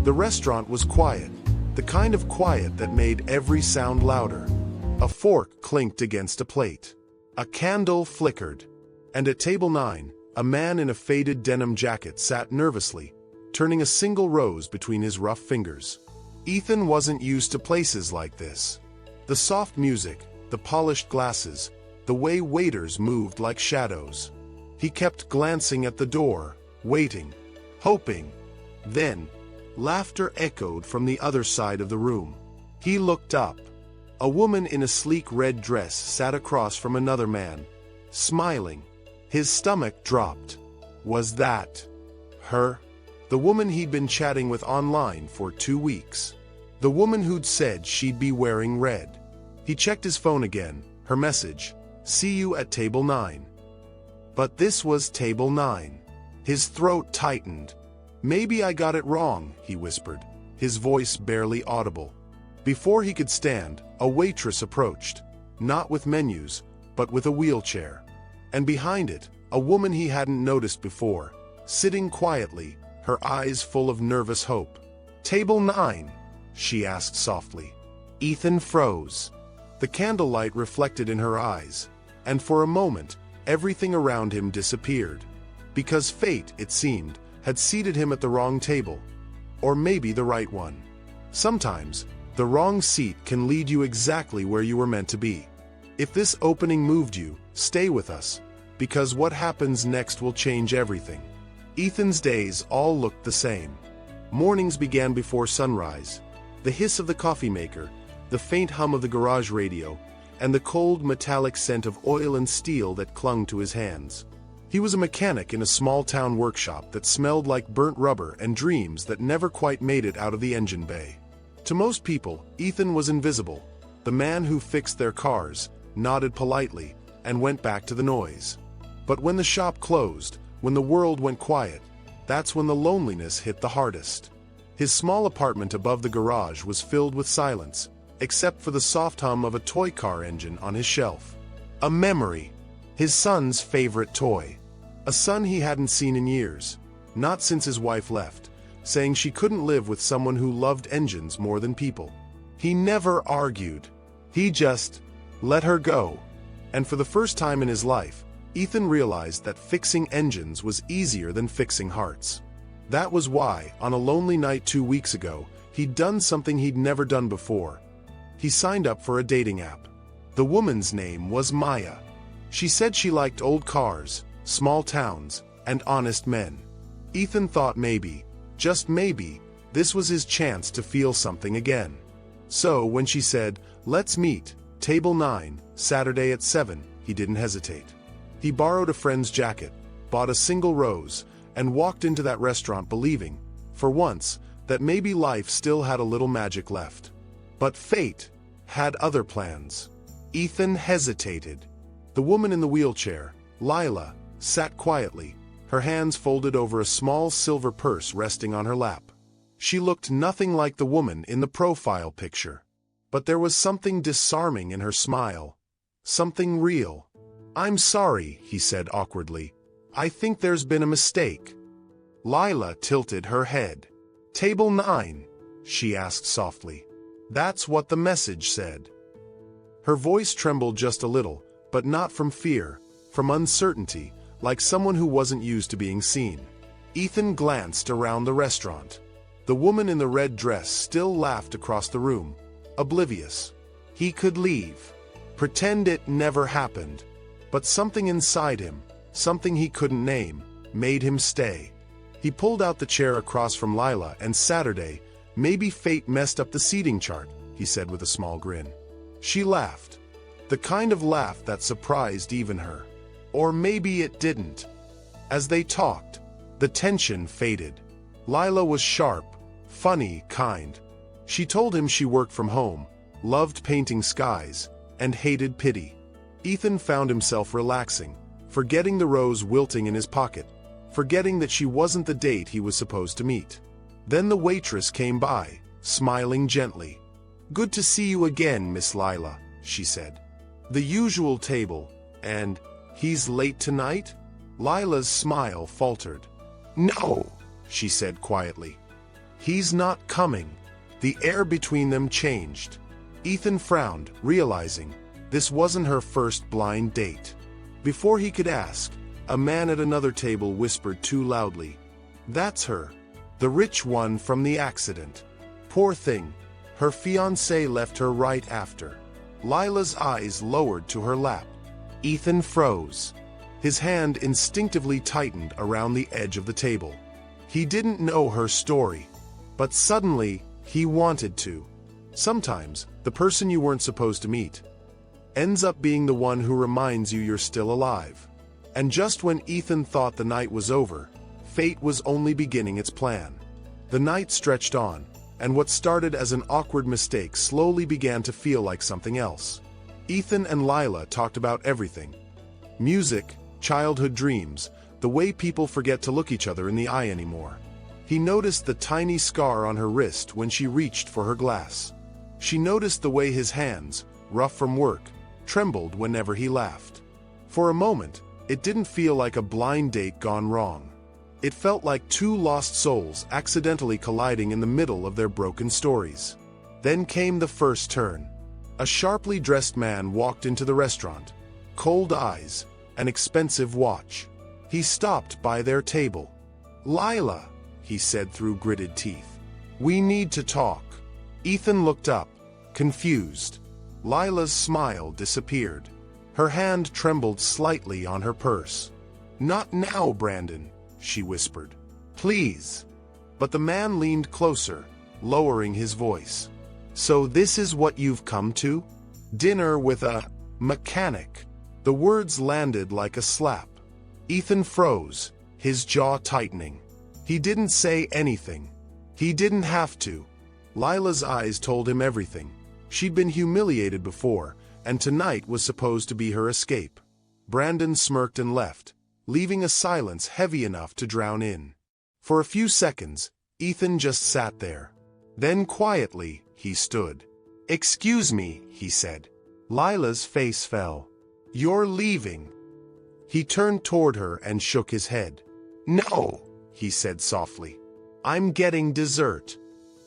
The restaurant was quiet, the kind of quiet that made every sound louder. A fork clinked against a plate. A candle flickered. And at table 9, a man in a faded denim jacket sat nervously, turning a single rose between his rough fingers. Ethan wasn't used to places like this. The soft music, the polished glasses, the way waiters moved like shadows. He kept glancing at the door, waiting, hoping. Then, laughter echoed from the other side of the room. He looked up. A woman in a sleek red dress sat across from another man, smiling. His stomach dropped. Was that her? The woman he'd been chatting with online for 2 weeks. The woman who'd said she'd be wearing red. He checked his phone again. Her message, "See you at table 9." But this was table 9. His throat tightened. "Maybe I got it wrong," he whispered, his voice barely audible. Before he could stand, a waitress approached, not with menus, but with a wheelchair. And behind it, a woman he hadn't noticed before, sitting quietly, her eyes full of nervous hope. "Table 9?" she asked softly. Ethan froze. The candlelight reflected in her eyes, and for a moment, everything around him disappeared. Because fate, it seemed, had seated him at the wrong table. Or maybe the right one. Sometimes, the wrong seat can lead you exactly where you were meant to be. If this opening moved you, stay with us, because what happens next will change everything. Ethan's days all looked the same. Mornings began before sunrise. The hiss of the coffee maker, the faint hum of the garage radio, and the cold metallic scent of oil and steel that clung to his hands. He was a mechanic in a small-town workshop that smelled like burnt rubber and dreams that never quite made it out of the engine bay. To most people, Ethan was invisible. The man who fixed their cars, nodded politely, and went back to the noise. But when the shop closed, when the world went quiet, that's when the loneliness hit the hardest. His small apartment above the garage was filled with silence, except for the soft hum of a toy car engine on his shelf. A memory. His son's favorite toy. A son he hadn't seen in years, not since his wife left, saying she couldn't live with someone who loved engines more than people. He never argued. He just let her go. And for the first time in his life, Ethan realized that fixing engines was easier than fixing hearts. That was why, on a lonely night 2 weeks ago, he'd done something he'd never done before. He signed up for a dating app. The woman's name was Maya. She said she liked old cars, small towns, and honest men. Ethan thought maybe, just maybe, this was his chance to feel something again. So when she said, "Let's meet, table 9, Saturday at 7, he didn't hesitate. He borrowed a friend's jacket, bought a single rose, and walked into that restaurant believing, for once, that maybe life still had a little magic left. But fate had other plans. Ethan hesitated. The woman in the wheelchair, Lila, sat quietly, her hands folded over a small silver purse resting on her lap. She looked nothing like the woman in the profile picture. But there was something disarming in her smile. Something real. "I'm sorry," he said awkwardly. "I think there's been a mistake." Lila tilted her head. "Table 9?" she asked softly. "That's what the message said." Her voice trembled just a little, but not from fear, from uncertainty, like someone who wasn't used to being seen. Ethan glanced around the restaurant. The woman in the red dress still laughed across the room, oblivious. He could leave, pretend it never happened. But something inside him, something he couldn't name, made him stay. He pulled out the chair across from Lila, and Saturday, "Maybe fate messed up the seating chart," he said with a small grin. She laughed. The kind of laugh that surprised even her. Or maybe it didn't. As they talked, the tension faded. Lila was sharp, funny, kind. She told him she worked from home, loved painting skies, and hated pity. Ethan found himself relaxing, forgetting the rose wilting in his pocket, forgetting that she wasn't the date he was supposed to meet. Then the waitress came by, smiling gently. "Good to see you again, Miss Lila," she said. "The usual table, and he's late tonight?" Lila's smile faltered. "No," she said quietly. He's not coming. The air between them changed. Ethan frowned, realizing this wasn't her first blind date. Before he could ask, a man at another table whispered too loudly, "That's her. The rich one from the accident. Poor thing. Her fiancé left her right after." Lila's eyes lowered to her lap. Ethan froze. His hand instinctively tightened around the edge of the table. He didn't know her story, but suddenly he wanted to. Sometimes, the person you weren't supposed to meet ends up being the one who reminds you you're still alive. And just when Ethan thought the night was over, fate was only beginning its plan. The night stretched on, and what started as an awkward mistake slowly began to feel like something else. Ethan and Lila talked about everything. Music, childhood dreams, the way people forget to look each other in the eye anymore. He noticed the tiny scar on her wrist when she reached for her glass. She noticed the way his hands, rough from work, trembled whenever he laughed. For a moment, it didn't feel like a blind date gone wrong. It felt like two lost souls accidentally colliding in the middle of their broken stories. Then came the first turn. A sharply dressed man walked into the restaurant. Cold eyes, an expensive watch. He stopped by their table. "Lila," he said through gritted teeth. "We need to talk." Ethan looked up, confused. Lila's smile disappeared. Her hand trembled slightly on her purse. "Not now, Brandon," she whispered. "Please." But the man leaned closer, lowering his voice. "So this is what you've come to? Dinner with a mechanic?" The words landed like a slap. Ethan froze, his jaw tightening. He didn't say anything. He didn't have to. Lila's eyes told him everything. She'd been humiliated before, and tonight was supposed to be her escape. Brandon smirked and left, leaving a silence heavy enough to drown in. For a few seconds, Ethan just sat there. Then quietly, he stood. "Excuse me," he said. Lila's face fell. "You're leaving." He turned toward her and shook his head. "No," he said softly. "I'm getting dessert.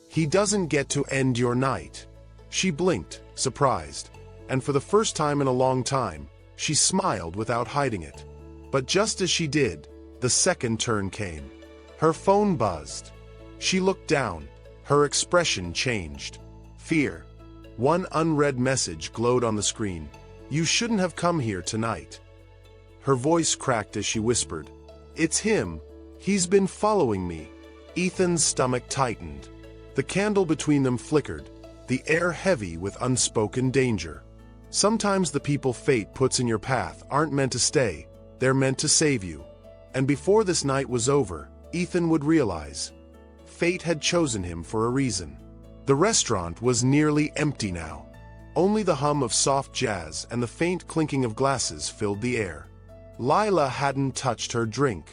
He doesn't get to end your night." She blinked, surprised, and for the first time in a long time, she smiled without hiding it. But just as she did, the second turn came. Her phone buzzed. She looked down. Her expression changed. Fear. One unread message glowed on the screen. "You shouldn't have come here tonight." Her voice cracked as she whispered, "It's him. He's been following me." Ethan's stomach tightened. The candle between them flickered, the air heavy with unspoken danger. Sometimes the people fate puts in your path aren't meant to stay, they're meant to save you. And before this night was over, Ethan would realize fate had chosen him for a reason. The restaurant was nearly empty now. Only the hum of soft jazz and the faint clinking of glasses filled the air. Lila hadn't touched her drink.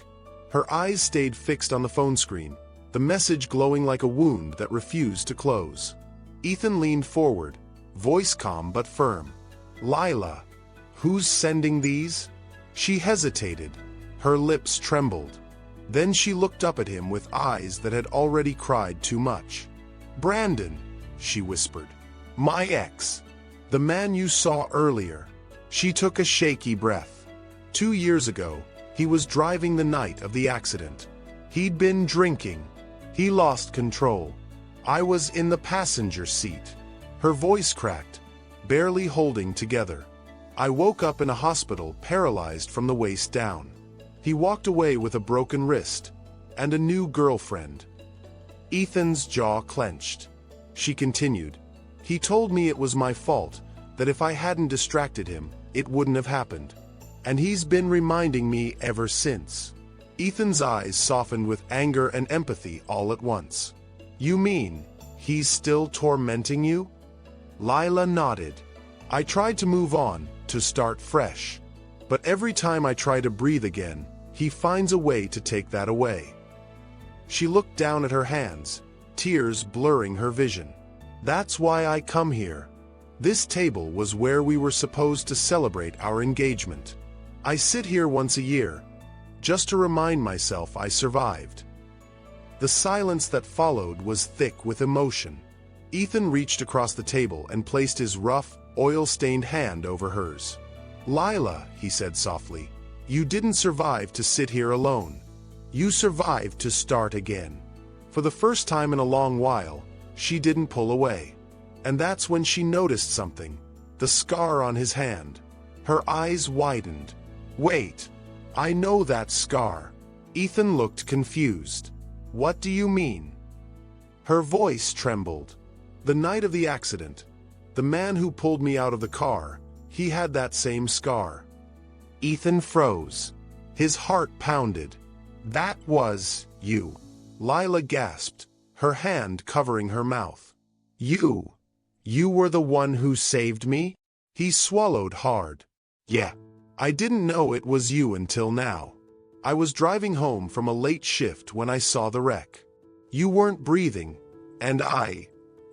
Her eyes stayed fixed on the phone screen, the message glowing like a wound that refused to close. Ethan leaned forward, voice calm but firm. "Lila, who's sending these?" She hesitated. Her lips trembled. Then she looked up at him with eyes that had already cried too much. "Brandon," she whispered. "My ex. The man you saw earlier." She took a shaky breath. 2 years ago, he was driving the night of the accident. He'd been drinking. He lost control. I was in the passenger seat. Her voice cracked, barely holding together. I woke up in a hospital paralyzed from the waist down. He walked away with a broken wrist and a new girlfriend. Ethan's jaw clenched. She continued, "He told me it was my fault, that if I hadn't distracted him, it wouldn't have happened. And he's been reminding me ever since." Ethan's eyes softened with anger and empathy all at once. "You mean, he's still tormenting you?" Lila nodded. "I tried to move on, to start fresh. But every time I try to breathe again, he finds a way to take that away." She looked down at her hands, tears blurring her vision. "That's why I come here. This table was where we were supposed to celebrate our engagement. I sit here once a year, just to remind myself I survived." The silence that followed was thick with emotion. Ethan reached across the table and placed his rough, oil-stained hand over hers. "Lila," he said softly, "you didn't survive to sit here alone. You survived to start again." For the first time in a long while, she didn't pull away. And that's when she noticed something. The scar on his hand. Her eyes widened. "Wait, I know that scar." Ethan looked confused. "What do you mean?" Her voice trembled. "The night of the accident, the man who pulled me out of the car, he had that same scar." Ethan froze. His heart pounded. "That was you." Lila gasped, her hand covering her mouth. You were the one who saved me?" He swallowed hard. "Yeah. I didn't know it was you until now. I was driving home from a late shift when I saw the wreck. You weren't breathing, and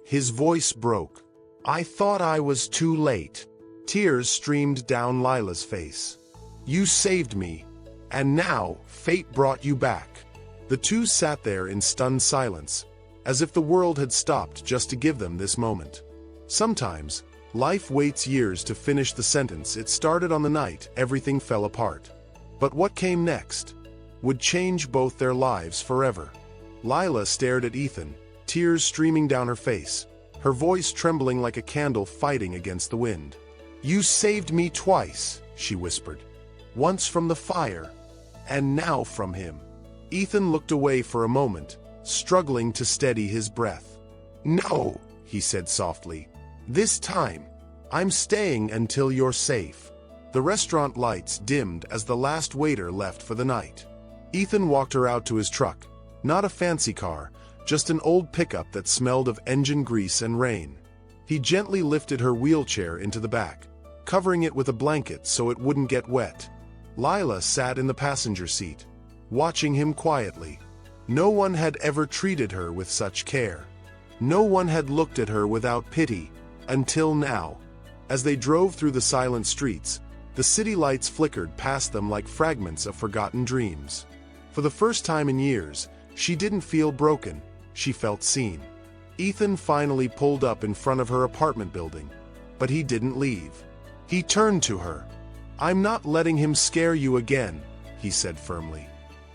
His voice broke. "I thought I was too late." Tears streamed down Lila's face. "You saved me, and now fate brought you back." The two sat there in stunned silence, as if the world had stopped just to give them this moment. Sometimes, life waits years to finish the sentence it started on the night everything fell apart. But what came next would change both their lives forever. Lila stared at Ethan, tears streaming down her face, her voice trembling like a candle fighting against the wind. "You saved me twice," she whispered. "Once from the fire, and now from him." Ethan looked away for a moment, struggling to steady his breath. "No," he said softly. "This time, I'm staying until you're safe." The restaurant lights dimmed as the last waiter left for the night. Ethan walked her out to his truck, not a fancy car, just an old pickup that smelled of engine grease and rain. He gently lifted her wheelchair into the back, covering it with a blanket so it wouldn't get wet. Lila sat in the passenger seat, watching him quietly. No one had ever treated her with such care. No one had looked at her without pity, until now. As they drove through the silent streets, the city lights flickered past them like fragments of forgotten dreams. For the first time in years, she didn't feel broken, she felt seen. Ethan finally pulled up in front of her apartment building, but he didn't leave. He turned to her. "I'm not letting him scare you again," he said firmly.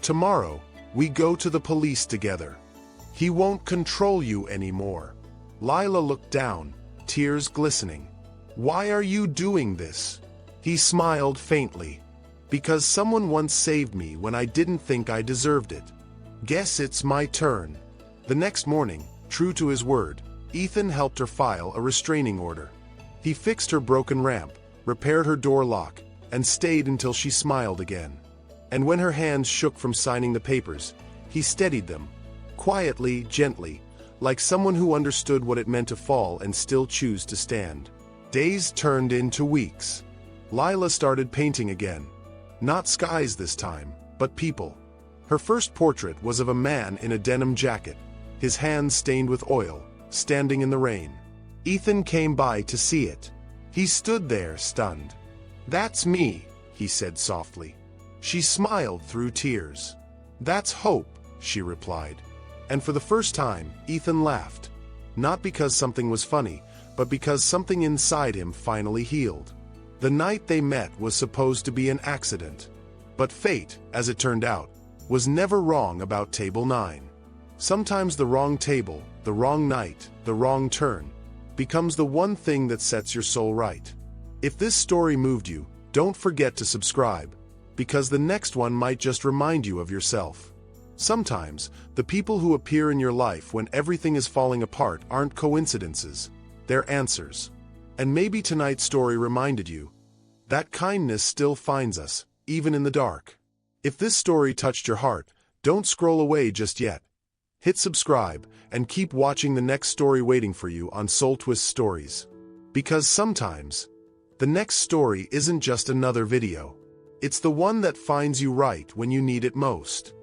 "Tomorrow, we go to the police together. He won't control you anymore." Lila looked down, tears glistening. "Why are you doing this?" He smiled faintly. "Because someone once saved me when I didn't think I deserved it. Guess it's my turn." The next morning, true to his word, Ethan helped her file a restraining order. He fixed her broken ramp, repaired her door lock, and stayed until she smiled again. And when her hands shook from signing the papers, he steadied them, quietly, gently, like someone who understood what it meant to fall and still choose to stand. Days turned into weeks. Lila started painting again. Not skies this time, but people. Her first portrait was of a man in a denim jacket, his hands stained with oil, standing in the rain. Ethan came by to see it. He stood there, stunned. "That's me," he said softly. She smiled through tears. "That's hope," she replied. And for the first time, Ethan laughed. Not because something was funny, but because something inside him finally healed. The night they met was supposed to be an accident. But fate, as it turned out, was never wrong about Table 9. Sometimes the wrong table, the wrong night, the wrong turn, becomes the one thing that sets your soul right. If this story moved you, don't forget to subscribe, because the next one might just remind you of yourself. Sometimes, the people who appear in your life when everything is falling apart aren't coincidences, they're answers. And maybe tonight's story reminded you that kindness still finds us, even in the dark. If this story touched your heart, don't scroll away just yet. Hit subscribe and keep watching the next story waiting for you on SoulTwist Stories. Because sometimes, the next story isn't just another video. It's the one that finds you right when you need it most.